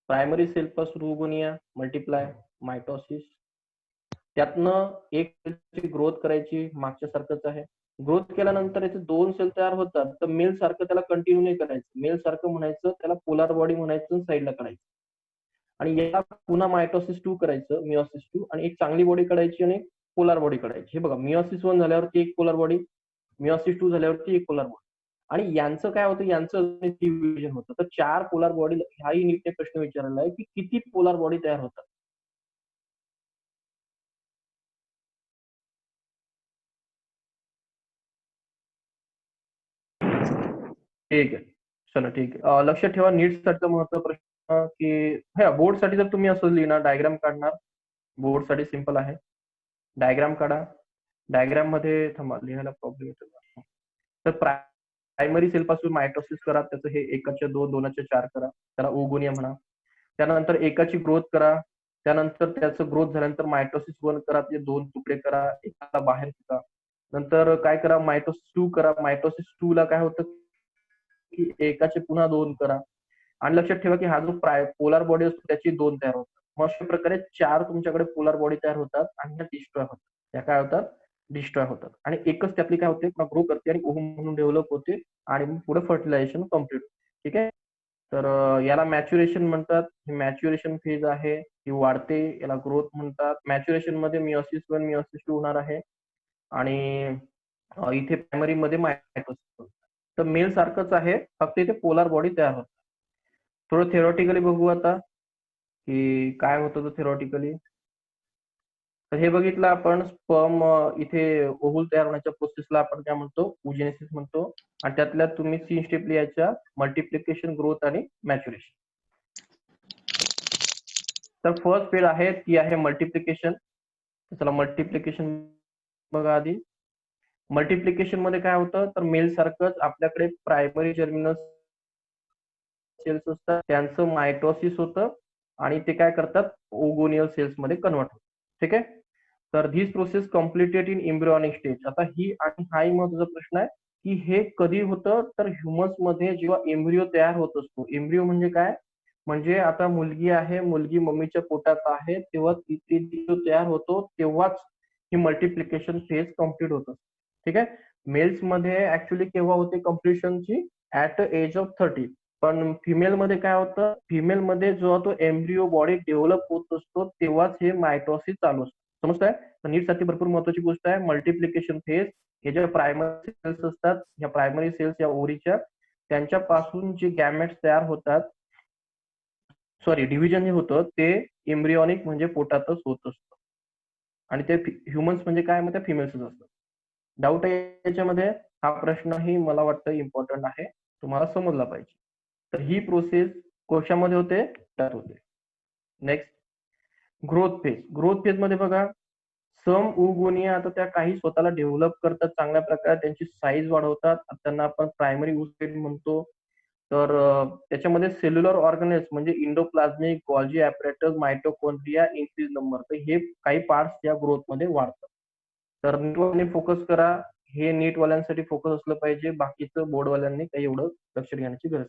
प्रायमरी सेल पासून ओगोनिया, मल्टिप्लाय, मायटोसिस, त्यातनं एक सेलची ग्रोथ करायची, मागच्या सारखंच आहे. ग्रोथ केल्यानंतर याचे 2 सेल तयार होतात, तर मेल सारखं त्याला कंटिन्यू नाही करायचं. मेल सारखं म्हणायचं, त्याला पोलार बॉडी म्हणायचं, साईडला काढायचं. आणि याला पुन्हा मायटोसिस 2 करायचं, मिओसिस 2, आणि एक चांगली बॉडी काढायची आणि पोलार बॉडी काढायची. हे बघा, मिओसिस 1 झाल्यावरती एक पोलार बॉडी, मिओसिस 2 झाल्यावरती एक पोलार बॉडी. आणि यांचं काय होतं, यांचं डिव्हिजन होतं. तर 4 पोलार बॉडी, हाही नीटने प्रश्न विचारलेला आहे की किती पोलार बॉडी तयार होतात. ठीक आहे. चला ठीक आहे. लक्षात ठेवा, नीटसाठीचा महत्त्वाचा प्रश्न की बोर्डसाठी जर तुम्ही असं लिहिणार, डायग्राम काढणार, बोर्डसाठी सिंपल आहे. डायग्राम काढा. डायग्राम मध्ये थांबा, लिहायला प्रॉब्लेम येतो. तर प्रायमरी सेल पासून मायटोसिस करा, त्याचं हे 1च्या 2, 2च्या 4 करा, त्याला ओगोनिया म्हणा. त्यानंतर एकाची ग्रोथ करा, त्यानंतर त्याचं ग्रोथ झाल्यानंतर मायटोसिस 1 करा, ते 2 तुकडे करा, एकाला बाहेर फेका. नंतर काय करा, मायटोसिस 2 करा. मायटोसिस 2 ला काय होतं की एकाचे पुन्हा 2 करा. आणि लक्षात ठेवा की हा जो पोलार बॉडी असतो त्याची 2 तयार होतात. मग अशा प्रकारे 4 तुमच्याकडे पोलार बॉडी तयार होतात आणि त्या डिस्ट्रॉय होतात. त्या काय होतात? डिस्ट्रॉय होतात. आणि एकच त्यातली काय होते, ग्रो करते आणि ओहम म्हणून डेव्हलप होते आणि मग पुढे फर्टिलायझेशन कम्प्लीट होते. ठीक आहे. तर याला मॅच्युरेशन म्हणतात. ही मॅच्युरेशन फेज आहे, ती वाढते, याला ग्रोथ म्हणतात. मॅच्युरेशन मध्ये मिओसिस 1, मिओसिस 2 होणार आहे आणि इथे प्रायमरी मध्ये मायटोसिस. तर मेल सारखंच आहे, फक्त इथे पोलार बॉडी तयार होतात. थोडं थेरॉटिकली बघू आता की काय होतं थेरॉटिकली. तर हे बघितलं आपण, स्पर्म इथे ओव्हल तयार होण्याच्या प्रोसेसला आपण काय म्हणतो, ओजेनेसिस म्हणतो. आणि त्यातल्या तुम्ही 3 स्टेप लिहायच्या, मल्टिप्लिकेशन, ग्रोथ आणि मॅच्युरेशन. तर फर्स्ट फेज आहे ती आहे मल्टिप्लिकेशन. चला मल्टिप्लिकेशन बघा आधी. मल्टिप्लिकेशन मध्ये काय होतं, तर मेल सारखंच आपल्याकडे प्रायमरी जर्मिनल सेल्स असतात, त्यांचं मायटोसिस होतं आणि ते काय करतात, ओगोनियल सेल्स मध्ये कन्वर्ट होतात. ठीक आहे. तर this process completed in embryonic stage. आता ही आणि हाही महत्वाचा प्रश्न आहे की हे कधी होतं, तर ह्युमस मध्ये जेव्हा एम्ब्रिओ तयार होत असतो. एम्ब्रिओ म्हणजे काय, म्हणजे आता मुलगी आहे, मुलगी मम्मीच्या पोटात आहे, तेव्हा तिथे जो तयार होतो तेव्हाच ही मल्टिप्लिकेशन फेज कम्प्लीट होतं. ठीक आहे. मेल्स मध्ये ऍक्च्युली केव्हा होते कम्प्लिशनची, ऍट द एज ऑफ 30. पण फिमेल मध्ये काय होतं, फिमेल मध्ये जेव्हा तो एम्ब्रिओ बॉडी डेव्हलप होत असतो तेव्हाच हे मायटोसिस चालू असतं. समजतंय? तर नीटसाठी भरपूर महत्वाची गोष्ट आहे मल्टिप्लिकेशन फेज. हे जे प्रायमरी सेल्स असतात, या प्रायमरी सेल्स या ओव्हरीच्या, त्यांच्यापासून जे गॅमेट्स तयार होतात, सॉरी डिव्हिजन जे होतं ते एम्ब्रियॉनिक म्हणजे पोटातच होत असतं. आणि ते ह्युमन्स म्हणजे काय, मग त्या फिमेल्सच असतात. डाऊट आहे याच्यामध्ये? हा प्रश्नही मला वाटतं इम्पॉर्टंट आहे, तुम्हाला समजला पाहिजे. तर ही प्रोसेस कोशामध्ये होते, त्यात होते. Next, growth phase. Growth phase मध्ये बघा, सम ओगोनिया, आता त्या काही स्वतःला डेव्हलप करतात चांगल्या प्रकारे, त्यांची साईज वाढवतात, त्यांना आपण प्रायमरी ओसाइट म्हणतो. तर त्याच्यामध्ये सेल्युलर ऑर्गनेल्स म्हणजे endoplasmic, Golgi apparatus, mitochondria, increase number, तर हे काही पार्ट्स या ग्रोथ मध्ये वाढतात. तर नीटवाल्यांनी फोकस करा, हे नीटवाल्यांसाठी फोकस असलं पाहिजे, बाकीचं बोर्डवाल्यांनी काही एवढं लक्ष घेण्याची गरज नाही.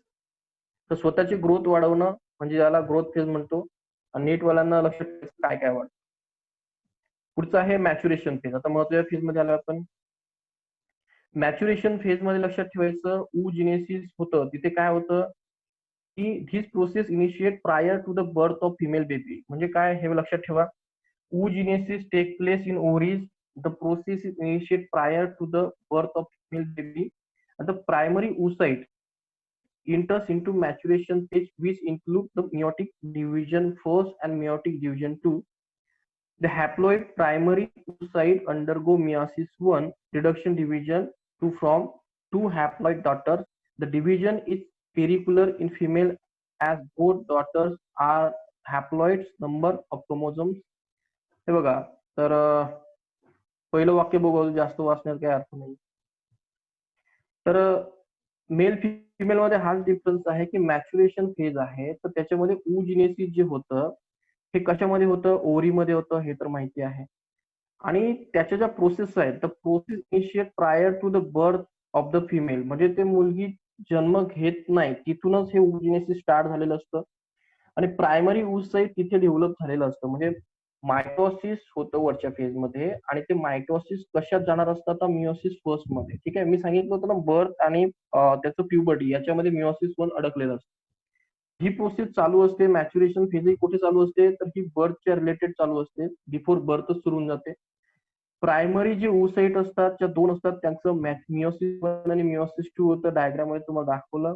तर स्वतःची ग्रोथ वाढवणं म्हणजे याला ग्रोथ फेज म्हणतो. आणि नीटवाल्यांना लक्ष ठेवायचं काय काय वाढतं. पुढचं आहे मॅच्युरेशन फेज. आता महत्वाच्या फेज मध्ये आलो आपण. मॅच्युरेशन फेज मध्ये लक्षात ठेवायचं, oogenesis होतं, तिथे काय होतं की this process initiate prior to the birth of female baby. म्हणजे काय हे लक्षात ठेवा, oogenesis take place in ovaries. The process is initiate prior to the birth of female baby. The primary oocyte enters into maturation stage, which include the meiotic division first and meiotic division 2. The haploid primary oocyte undergo meiosis 1 reduction division to form 2 haploid daughters. The division is pericular in female as both daughters are haploids. Number of chromosomes. हे बघा, तर पहिलं वाक्य बघू, जास्त वाचण्यात काही अर्थ नाही. तर मेल फिमेल मध्ये हाच डिफरन्स आहे की मॅच्युरेशन फेज आहे, तर त्याच्यामध्ये oogenesis जे होतं हे कशामध्ये होतं, ओव्हरीमध्ये होतं, हे तर माहिती आहे. आणि त्याच्या ज्या प्रोसेस आहेत, तर process initiate prior to the birth of the female, म्हणजे ते मुलगी जन्म घेत नाही तिथूनच हे ओव्हजेनेसिस स्टार्ट झालेलं असतं. आणि प्रायमरी oocyte तिथे डेव्हलप झालेलं असतं. म्हणजे मायटोसिस होतं वरच्या फेजमध्ये आणि ते मायटोसिस कशात जाणार असतं, तर मिओसिस फर्स्ट मध्ये. ठीक आहे, मी सांगितलं होतं ना बर्थ आणि त्याचं प्युबर्टी याच्यामध्ये मिओसिस वन अडकलेलं असतं. ही प्रोसेस चालू असते, मॅच्युरेशन फेज कुठे चालू असते, तर ही बर्थच्या रिलेटेड चालू असते, बिफोर बर्थच सुरू होऊन जाते. प्रायमरी जे oocyte असतात, ज्या दोन असतात, त्यांचं मिओसिस वन आणि मिओसिस टू होतं. डायग्राम मध्ये तुम्हाला दाखवलं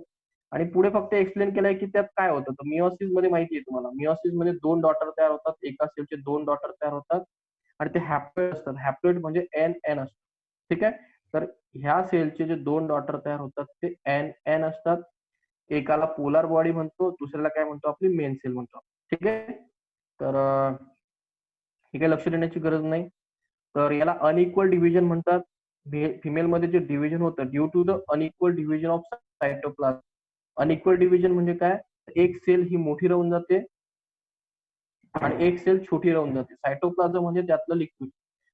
आणि पुढे फक्त एक्सप्लेन केलंय की त्यात काय होतं. तर मिओसिस मध्ये माहिती आहे तुम्हाला, मिओसिस मध्ये 2 डॉटर तयार होतात, एका सेलचे 2 डॉटर तयार होतात आणि ते हॅप्लॉइड असतात. हॅप्लॉइड म्हणजे एन एन असतात. ठीक आहे, तर ह्या सेलचे जे 2 डॉटर तयार होतात ते एन एन असतात. एकाला पोलार बॉडी म्हणतो, दुसऱ्याला काय म्हणतो, आपली मेन सेल म्हणतो. ठीक आहे, तर हे काही लक्ष देण्याची गरज नाही. तर याला अनइक्वल डिव्हिजन म्हणतात. फिमेल मध्ये जे डिव्हिजन होतं due to the unequal division of cytoplasm. Unequal division म्हणजे काय, एक सेल ही मोठी राहून जाते आणि एक सेल छोटी राहून जाते. सायटोप्लाझम म्हणजे त्यातलं लिक्विड.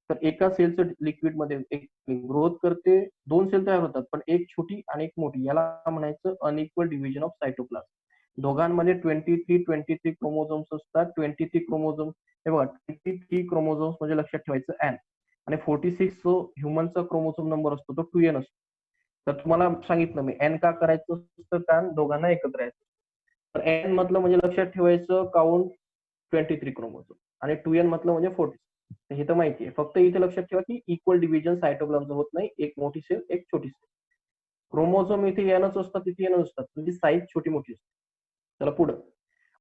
तर एका सेलचं लिक्विड मध्ये एक ग्रोथ करते, 2 सेल तयार होतात, पण एक छोटी आणि एक मोठी, याला म्हणायचं अनइक्वल डिव्हिजन ऑफ सायटोप्लाझम. दोघांमध्ये 23 क्रोमोझोम्स असतात. 23 क्रोमोझोम, हे बघा 23 क्रोमोझोम्स म्हणजे लक्षात ठेवायचं एन, आणि 46 जो ह्युमनचा क्रोमोझोम नंबर असतो तो 2n असतो. तर तुम्हाला सांगितलं मी एन का करायचं असतं, कारण दोघांना एकत्र यायचं. तर एन म्हटलं म्हणजे लक्षात ठेवायचं काउंट 23 क्रोमोझोम आणि 2n म्हटलं म्हणजे 46. हे तर माहिती आहे. फक्त इथे लक्षात ठेवा की इक्वल डिव्हिजन सायटोप्लाझमचं होत नाही, एक मोठी सेल एक छोटी सेल. क्रोमोझोम इथे एनच असतात, तिथे एन असतात, म्हणजे साईज छोटी मोठी असते. चला पुढं.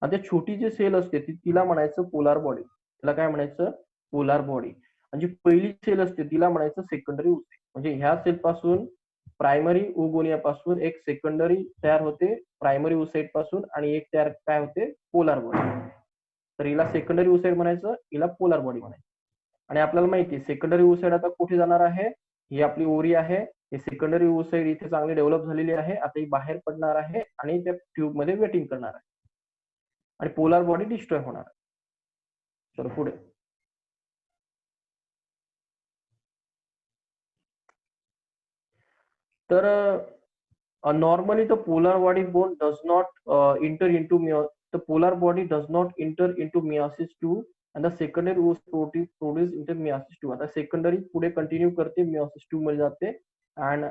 आता छोटी जी सेल असते तिला म्हणायचं पोलार बॉडी. तिला काय म्हणायचं, पोलार बॉडी. आणि जी पहिली सेल असते तिला म्हणायचं सेकंडरी oocyte. म्हणजे ह्या सेल पासून प्रायमरी ओगोनिया पासून एक सेकंडरी तयार होते प्रायमरी oocyte पासून, आणि एक तयार काय होते, पोलार बॉडी. तर हिला सेकंडरी oocyte म्हणायचं, हिला पोलार बॉडी म्हणायचं. आणि आपल्याला माहिती आहे सेकंडरी oocyte आता कुठे जाणार आहे, ही आपली ओरी आहे. हे सेकंडरी oocyte इथे चांगली डेव्हलप झालेली आहे. आता ही बाहेर पडणार आहे आणि त्या ट्यूब मध्ये वेटिंग करणार आहे आणि पोलार बॉडी डिस्ट्रॉय होणार आहे. चलो पुढे. तर normally the polar body bone does not enter into the polar body does not enter into meiosis 2 and the secondary oocyte produce into meiosis 2. आता सेकंडरी पुढे कंटिन्यू करते, meiosis 2 मध्ये जाते and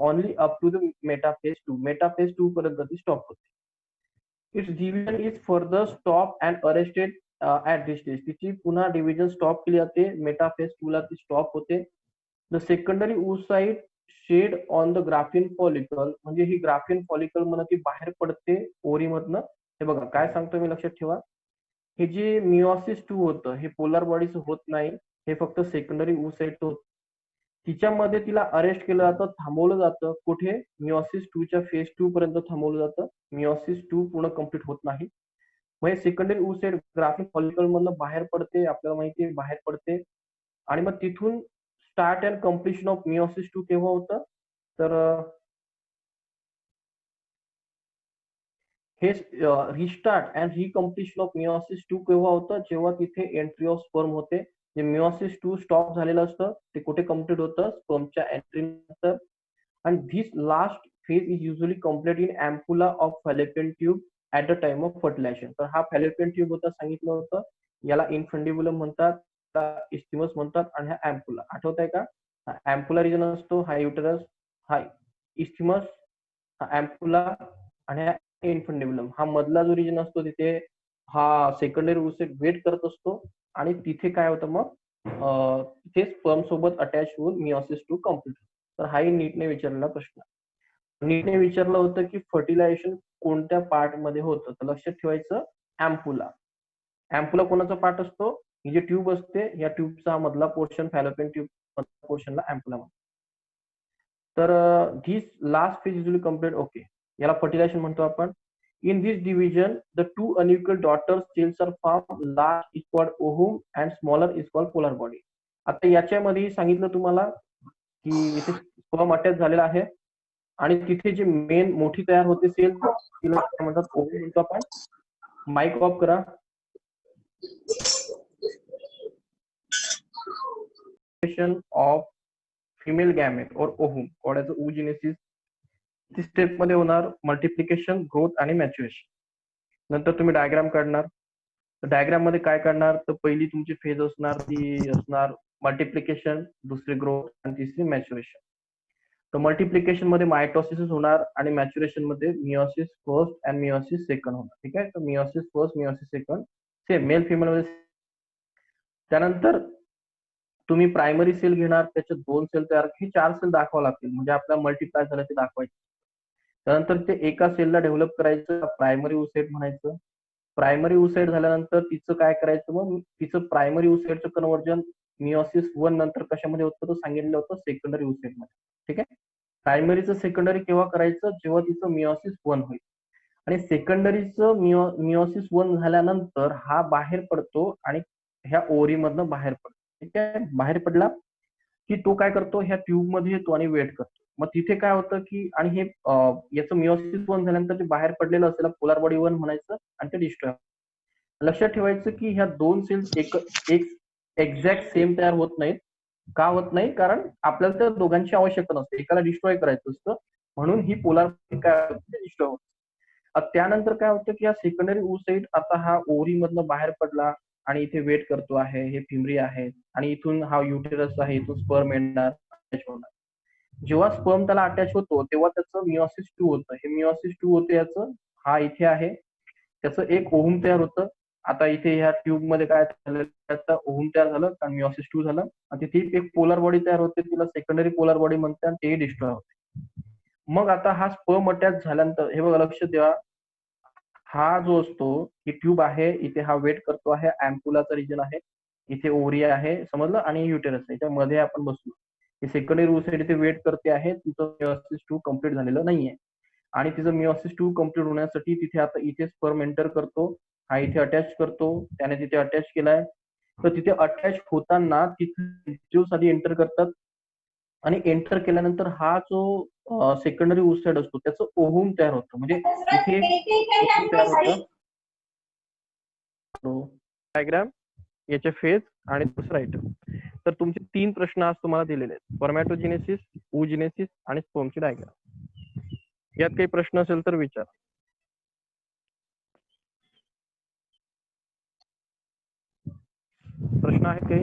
only up to the metaphase 2. metaphase 2 पर्यंत ती stop होते. its division is further stop and arrested at this stage. तिची पुन्हा डिव्हिजन स्टॉप केली जाते, मेटाफेज 2 ला ती स्टॉप होते. The secondary oocyte shed on the Graafian follicle, म्हणजे ही ग्राफिन फॉलिकल म्हणून ती बाहेर पडते ओरीमधनं. हे बघा काय सांगतो मी, लक्षात ठेवा. हे जे मिओसिस 2 होतं हे पोलार बॉडीचं होत नाही, हे फक्त सेकंडरी oocyte होत. तिच्यामध्ये तिला अरेस्ट केलं जातं, थांबवलं जातं. कुठे, मिओसिस 2 च्या फेज 2 पर्यंत थांबवलं जातं. मिओसिस 2 पूर्ण कम्प्लीट होत नाही. मग सेकंडरी oocyte ग्राफिन फॉलिकल मधनं बाहेर पडते, आपल्याला माहिती आहे बाहेर पडते. आणि मग तिथून start and completion of meiosis 2 केव्हा होतं, तर हे रिस्टार्ट अँड रिकम्प्लिशन ऑफ मिओसिस 2 केव्हा होतं, जेव्हा तिथे एंट्री ऑफ स्पर्म होते. जे मिओसिस 2 स्टॉप झालेलं असतं ते कुठे कम्प्लीट होतं, स्पर्मच्या एंट्री नंतर. and this last phase is usually complete in ampulla of fallopian tube at the time of fertilization. तर हा fallopian tube होता, सांगितलं होतं. याला इन्फंडिब्युलम म्हणतात, इस्थिमस म्हणतात, आणि हा अँपुला. आठवत आहे का, अँपुला रिजन असतो, हा युटरस, हा इस्थिमस, हा अँपुला, आणि हा इन्फंडिब्युलम. हा मधला जो रिजन असतो तिथे हा सेकंडरी oocyte वेट करत असतो आणि तिथे काय होतं मग, तिथे स्पर्म सोबत अटॅच होऊन मिओसिस 2 कम्प्लीट. तर हाही नीटने विचारलेला प्रश्न. नीटने विचारलं होतं की फर्टिलायझेशन कोणत्या पार्ट मध्ये होतं, तर लक्षात ठेवायचं अँपुला. अँपुला कोणाचा पार्ट असतो, ही जी ट्यूब असते या ट्यूबचा मधला पोर्शन, फॅलोपियन ट्यूब पोर्शनला अँपुला म्हणतात. तर this last phase usually complete. Okay, याला फर्टिलायझेशन म्हणतो आपण. In this division the two unequal daughter cells are form, large is called ovum and smaller is called polar body. आता याच्यामध्ये सांगितलं तुम्हाला की इथे स्पर्म अटॅच झालेला आहे आणि तिथे जे मेन मोठी तयार होते सेल, तिला काय म्हणतात, ओव्हम म्हणतो आपण. माइक ऑफ करा. ऑफ फिमेल गॅमेट और ओव्हम कोड्याचं oogenesis ती स्टेप मध्ये होणार मल्टिप्लिकेशन, ग्रोथ आणि मॅच्युरेशन. नंतर तुम्ही डायग्राम काढणार. डायग्राम मध्ये काय काढणार तर पहिली तुमची फेज असणार ती असणार मल्टिप्लिकेशन, दुसरी ग्रोथ आणि तिसरी मॅच्युरेशन. तर मल्टिप्लिकेशन मध्ये मायटोसिस होणार आणि मॅच्युरेशन मध्ये meiosis first and meiosis second होणार. ठीक आहे. तर meiosis first, meiosis second same male female मध्ये. त्यानंतर तुम्ही प्रायमरी सेल घेणार, त्याचे 2 सेल तयार, हे 4 सेल दाखवावं लागतील म्हणजे आपल्याला मल्टिप्लाय झालं ते दाखवायचं. त्यानंतर ते एका सेलला डेव्हलप करायचं, प्रायमरी ओसाइट म्हणायचं. प्रायमरी ओसाइट झाल्यानंतर तिचं काय करायचं, मग तिचं प्रायमरी ओसाइटचं कन्व्हर्जन मिओसिस 1 नंतर कशामध्ये होतं तर सांगितलं होतं सेकंडरी ओसाइट मध्ये. ठीक आहे. प्रायमरीचं सेकंडरी केव्हा करायचं जेव्हा तिचं मिओसिस 1 होईल आणि सेकंडरीचं मिओसिस 1 झाल्यानंतर हा बाहेर पडतो आणि ह्या ओव्हरीमधनं बाहेर पडतो. ठीक आहे. बाहेर पडला की तो काय करतो ह्या ट्यूब मध्ये येतो आणि वेट करतो. मग तिथे काय होतं की आणि हे याचं मिओसिस 1 झाल्यानंतर ते बाहेर पडलेलं असेल पोलार बॉडी 1 म्हणायचं आणि ते डिस्ट्रॉय. लक्षात ठेवायचं की ह्या 2 सेल्स एक एक्झॅक्ट सेम तयार होत नाहीत. का होत नाही कारण आपल्याला त्या दोघांची आवश्यकता नसते, एकाला डिस्ट्रॉय करायचं असतं म्हणून ही पोलार काय डिस्ट्रॉय होते. त्यानंतर काय होतं की हा सेकंडरी oocyte आता हा ओव्हरी मधनं बाहेर पडला आणि इथे वेट करतो आहे, हे फिमरी आहे आणि इथून हा युटेरस आहे, इथून स्पर्म येणार, अटॅच होणार. जेव्हा स्पर्म त्याला अटॅच होतो तेव्हा त्याचं मिओसिस 2 होतं. हे मिओसिस 2 होतं याचं, हा इथे आहे, त्याचं एक ओव्हम तयार होतं. आता इथे ह्या ट्यूब मध्ये काय झालं त्याचं ओव्हम तयार झालं कारण मिओसिस 2 झालं आणि तिथे एक पोलार बॉडी तयार होते, तिला सेकंडरी पोलार बॉडी म्हणतात आणि ते डिस्ट्रॉय होते. मग आता हा स्पर्म अटॅच झाल्यानंतर हे बघा लक्ष द्या, हा जो असतो ही ट्यूब आहे, इथे हा वेट करतो आहे, अँपुलाचा रिजन आहे, इथे ओव्हरी आहे समजलं आणि युटेरस आहे, त्यामध्ये आपण बसलो. ही सेकंडरी oocyte इथे वेट करते आहे, तिचं मिओसिस 2 कम्प्लीट झालेलं नाहीये आणि तिचं मिओसिस 2 कम्प्लीट होण्यासाठी तिथे आता इथे स्पर्म एंटर करतो, हा इथे अटॅच करतो, त्याने तिथे अटॅच केलाय. तर तिथे अटॅच होताना तिथे आधी एंटर करतात आणि एंटर केल्यानंतर हा जो सेकंडरी oocyte असतो त्याचं ओव्हम तयार होतं. म्हणजे इथे ओव्हम तयार होतं. डायग्राम याचे फेज आणि दुसरा आयटम. तर तुमचे 3 प्रश्न आज तुम्हाला दिलेले आहेत, स्पर्मॅटोजेनेसिस, oogenesis आणि स्पर्मची डायग्राम. यात काही प्रश्न असेल तर विचार. प्रश्न आहेत काही?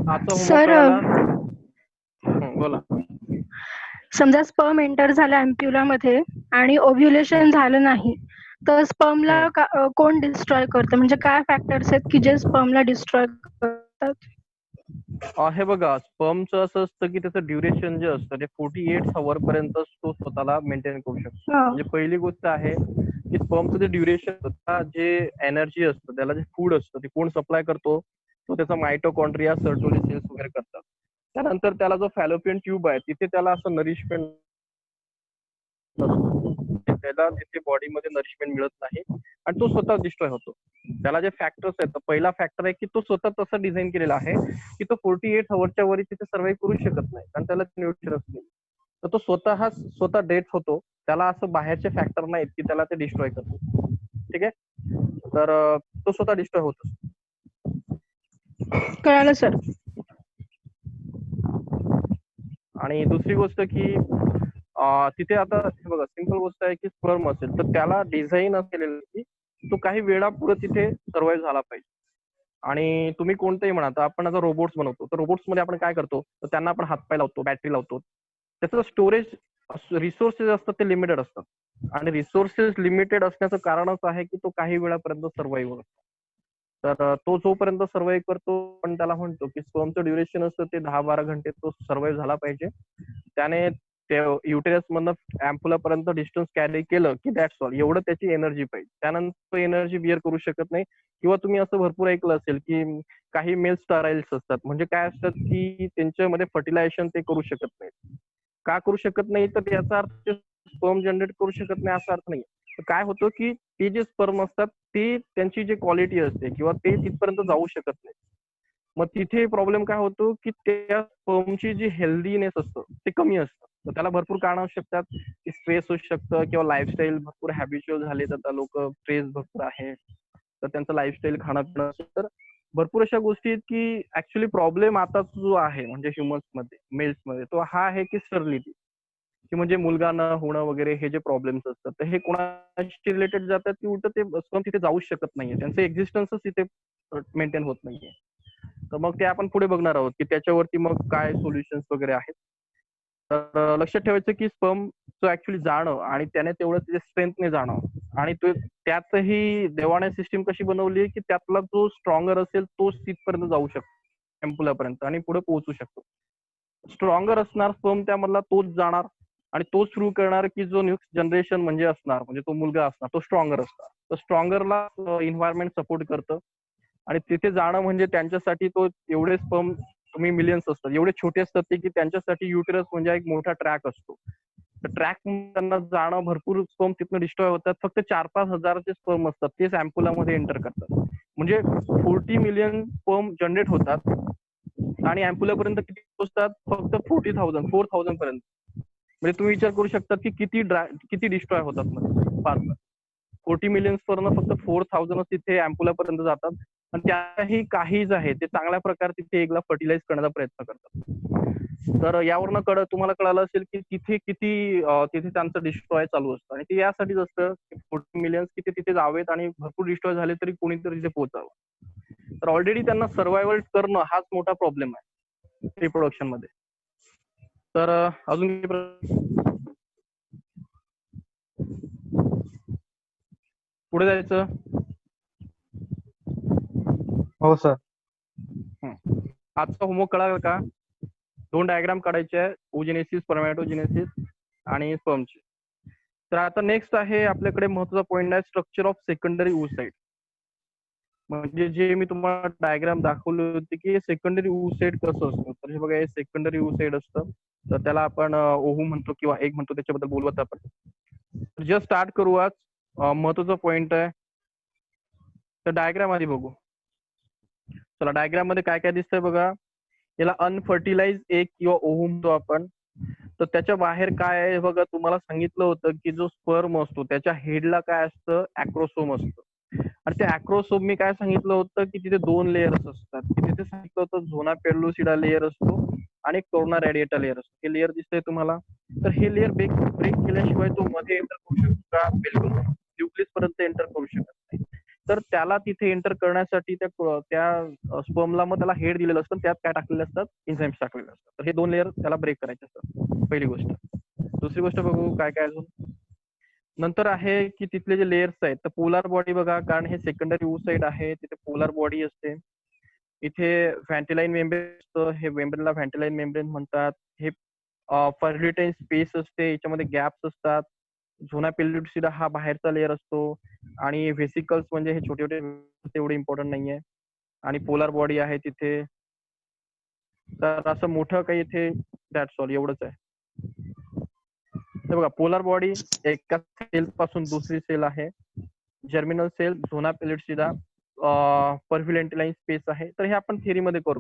आजचा होमवर्क सर कळाला? बोला. समजा स्पर्म एंटर झाला अँप्युला मध्ये आणि ओव्ह्युलेशन झालं नाही तर स्पर्मला कोण डिस्ट्रॉय करतं, म्हणजे काय फॅक्टर्स आहेत की जे स्पर्मला डिस्ट्रॉय करतात? हे बघा स्पर्मचं असं असतं की त्याचं ड्युरेशन जे असतं ते 48 आवर पर्यंत तो स्वतःला मेंटेन करू शकतो. म्हणजे पहिली गोष्ट आहे की स्पर्मचं जे ड्युरेशन असतं, जे एनर्जी असतं, त्याला जे फूड असतं ते कोण सप्लाय करतो, तो त्याचा मायटोकॉन्ड्रिया, सर्टोली सेल्स वगैरे करतात. त्यानंतर त्याला जो फॅलोपियन ट्यूब आहे तिथे त्याला असं नरिशमेंट त्याला तिथे बॉडीमध्ये नरिशमेंट मिळत नाही आणि तो स्वतः डिस्ट्रॉय होतो. त्याला जे फॅक्टर्स आहेत, पहिला फॅक्टर आहे की तो स्वतः तसं डिझाईन केलेला आहे की तो 48 आवरच्या वरी तिथे सर्व्हाइव्ह करू शकत नाही कारण त्याला न्यूट्रन्स नाही. तर तो स्वतः डेथ होतो. त्याला असं बाहेरचे फॅक्टर नाहीत की त्याला ते डिस्ट्रॉय करतो. ठीक आहे. तर तो स्वतः डिस्ट्रॉय होतो. कळालं सर. आणि दुसरी गोष्ट की तिथे आता हे बघा सिंपल गोष्ट आहे की स्पर्म असेल तर त्याला डिझाईन केलेलं की तो काही वेळापुढे तिथे सर्व्हाइव्ह झाला पाहिजे. आणि तुम्ही कोणतंही म्हणा, तर आपण आता रोबोट्स बनवतो तर रोबोट्स मध्ये आपण काय करतो तर त्यांना आपण हातपाय लावतो, बॅटरी लावतो. त्याचं स्टोरेज रिसोर्सेस असतात ते लिमिटेड असतात आणि रिसोर्सेस लिमिटेड असण्याचं कारणच आहे की तो काही वेळापर्यंत सर्व्हाइव्ह होतो. तर तो जोपर्यंत सर्व्हाइव्ह करतो पण त्याला म्हणतो की स्पर्मचं ड्युरेशन असतं ते 10-12 घंटे तो सर्व्हाइव्ह झाला पाहिजे. त्याने ते युटेरस मधनं अँपुला पर्यंत डिस्टन्स कॅरी केलं की दॅट्स ऑल, एवढं त्याची एनर्जी पाहिजे. त्यानंतर एनर्जी बिअर करू शकत नाही. किंवा तुम्ही असं भरपूर ऐकलं असेल की काही मेल स्टराइल्स असतात, म्हणजे काय असतात की त्यांच्यामध्ये फर्टिलायझेशन ते करू शकत नाहीत. का करू शकत नाही तर याचा अर्थ स्पर्म जनरेट करू शकत नाही असा अर्थ नाही. काय होतं की ते जे स्पर्म असतात ते त्यांची जी क्वालिटी असते किंवा ते तिथपर्यंत जाऊ शकत नाही. मग तिथे प्रॉब्लेम काय होतो की त्या स्पर्मची जी हेल्दीनेस असतं ते कमी असतं. तर त्याला भरपूर कारण असू शकतात की स्ट्रेस असू शकतं किंवा लाईफस्टाईल भरपूर हॅबिच्युअल झालेत, आता लोक स्ट्रेस भरपूर आहे. तर त्यांचं लाईफस्टाईल, खाणं-पिणं असेल, तर भरपूर अशा गोष्टी आहेत की ऍक्च्युली प्रॉब्लेम आता जो आहे म्हणजे ह्युमन्समध्ये, मेल्समध्ये, तो हा आहे की स्टरलिटी, की म्हणजे मुलगा न होणं वगैरे हे जे प्रॉब्लेम्स असतात, तर हे कोणाशी रिलेटेड जातात की उलट ते स्वतः तिथे जाऊच शकत नाहीये. त्यांचं एक्झिस्टन्सच तिथे मेंटेन होत नाहीये. तर मग ते आपण पुढे बघणार आहोत की त्याच्यावरती मग काय सोल्युशन्स वगैरे आहेत. तर लक्षात ठेवायचं की स्पर्मचं ऍक्च्युली जाणं आणि त्याने तेवढं त्याच्या स्ट्रेंथने जाणं आणि तो त्यातही देवाने सिस्टीम कशी बनवली की त्यातला जो स्ट्रॉंगर असेल तोच तिथपर्यंत जाऊ शकतो एम्पुलापर्यंत आणि पुढे पोहोचू शकतो. स्ट्रॉंगर असणार स्पर्म त्यामधला तोच जाणार आणि तोच सुरू करणार की जो नेक्स्ट जनरेशन म्हणजे असणार, म्हणजे तो मुलगा असणार, तो स्ट्रॉंगर असणार. तर स्ट्रॉंगरला इन्व्हायरमेंट सपोर्ट करतं आणि तिथे जाणं म्हणजे त्यांच्यासाठी तो एवढे स्पर्म तुम्ही मिलियन्स असतात, एवढे छोटे असतात ते की त्यांच्यासाठी युटेरस म्हणजे एक मोठा ट्रॅक असतो. तर ट्रॅक त्यांना जाणं, भरपूर स्पर्म तिथनं डिस्ट्रॉय होतात. फक्त 4-5 हजारचे स्पर्म असतात तेच अँपुलामध्ये एंटर करतात. म्हणजे 40 मिलियन स्पर्म जनरेट होतात आणि अँपुलापर्यंत किती पोहोचतात? फक्त 4,000 पर्यंत. म्हणजे तुम्ही विचार करू शकता की किती डिस्ट्रॉय होतात मग 40 मिलियन स्पर्म फक्त 4,000 तिथे अँपुलापर्यंत जातात आणि त्याही काहीच आहे ते चांगल्या प्रकारे तिथे एकला फर्टिलाइज करण्याचा प्रयत्न करतात. तर यावरनं तुम्हाला कळालं असेल की तिथे त्यांचं डिस्ट्रॉय चालू असतं आणि ते यासाठीच असतं की 40 मिलियन्स किती तिथे जावेत आणि भरपूर डिस्ट्रॉय झाले तरी कोणीतरी तिथे पोहोचावं. तर ऑलरेडी त्यांना सर्व्हायव्हल करणं हाच मोठा प्रॉब्लेम आहे रिप्रोडक्शन मध्ये. तर अजून पुढे जायचं. हो सर. आजचा होमवर्क कळाला का? 2 डायग्राम काढायचे आहे, ओजेनेसिस, स्पर्मॅटोजेनेसिस आणि स्पर्मचे. तर आता नेक्स्ट आहे आपल्याकडे महत्वाचा पॉईंट आहे स्ट्रक्चर ऑफ सेकंडरी oocyte. म्हणजे जे मी तुम्हाला डायग्राम दाखवले होते की सेकंडरी oocyte कसं असतं. तर हे बघा, हे सेकंडरी oocyte असतं. तर त्याला आपण ओहू म्हणतो किंवा एग म्हणतो, त्याच्याबद्दल बोलवत आपण. जस्ट स्टार्ट करू आज. महत्वाचा पॉइंट आहे. तर डायग्राम आधी बघू. चला, डायग्राम मध्ये काय काय दिसतंय बघा. याला अनफर्टिलाइज एग किंवा ओहू म्हणतो आपण. तर त्याच्या बाहेर काय आहे बघा, तुम्हाला सांगितलं होतं की जो स्पर्म असतो त्याच्या हेडला काय असतं, अॅक्रोसोम असतं. आणि त्या अॅक्रोसोम मी काय सांगितलं होतं की तिथे 2 लेयर्स असतात. की तिथे सांगितलं होतं झोना पेल्लुसिडा लेयर असतो आणि कोरोना रेडिएटा लेयर असतो. हे लेयर दिसतंय तुम्हाला. तर हे लेयर ब्रेक केल्याशिवाय तो मध्ये एंटर करू शकतो का? बिलकुल न्यूक्लियस पर्यंत एंटर करू शकत नाही. तर त्याला तिथे एंटर करण्यासाठी त्या स्पर्मला मग त्याला हेड दिलेलं असतं, त्यात काय टाकलेले असतात, एन्झाईम्स टाकलेले असतात. तर हे 2 लेयर त्याला ब्रेक करायचे असतात, पहिली गोष्ट. दुसरी गोष्ट बघू काय काय अजून. नंतर आहे की तिथले जे लेयर्स आहेत, तर पोलार बॉडी बघा, कारण हे सेकंडरी oocyte आहे, तिथे पोलार बॉडी असते. इथे व्हॅन्टिलाईन मेम्ब्रेन असतं, हे मेम्ब्रेनला व्हॅन्टिलाईन मेम्ब्रेन म्हणतात. हे फर्टिलाईन स्पेस असते, याच्यामध्ये गॅप्स असतात. झोना पेल्लुसिडा हा बाहेरचा लेयर असतो आणि व्हेसिकल्स म्हणजे हे छोटे छोटे तेवढे इम्पॉर्टंट नाहीये. आणि पोलार बॉडी आहे तिथे. तर असं मोठं काही इथे दॅट्स ऑल, एवढंच आहे. हे बघा, पोलार बॉडी एका सेल पासून दुसरी सेल आहे. जर्मिनल सेल, झोना पेल्लुसिडा, परव्हिलेंटिलाईन स्पेस आहे. तर हे आपण थेअरीमध्ये करू.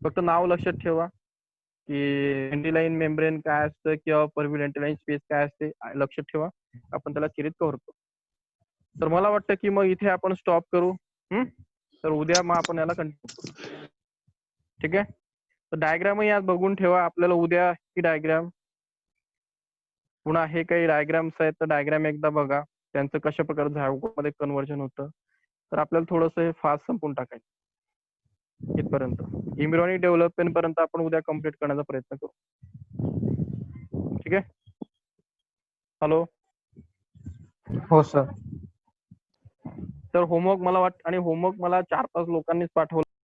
फक्त नाव लक्षात ठेवा की व्हेंटिलाईन मेम्ब्रेन काय असतं किंवा परव्हिलेंटिलाईन स्पेस काय असते, लक्षात ठेवा. आपण त्याला थेअरीत कव्हर करू. तर मला वाटतं की मग इथे आपण स्टॉप करू. तर उद्या मग आपण याला कंटिन्यू करू. ठीक आहे. तर डायग्रामही आज बघून ठेवा. आपल्याला उद्या ही डायग्राम, पुन्हा हे काही डायग्राम्स आहेत तर डायग्राम एकदा बघा, त्यांचं कशा प्रकारे झायगोटमध्ये कन्व्हर्जन होतं. तर आपल्याला थोडंसं हे फास्ट संपून टाकायचं इथपर्यंत. इम्ब्रियॉनिक डेव्हलपमेंट पर्यंत आपण उद्या कम्प्लीट करण्याचा प्रयत्न करू. ठीक आहे. हॅलो. हो सर. तर होमवर्क मला आणि होमवर्क मला 4-5 लोकांनीच पाठवलं.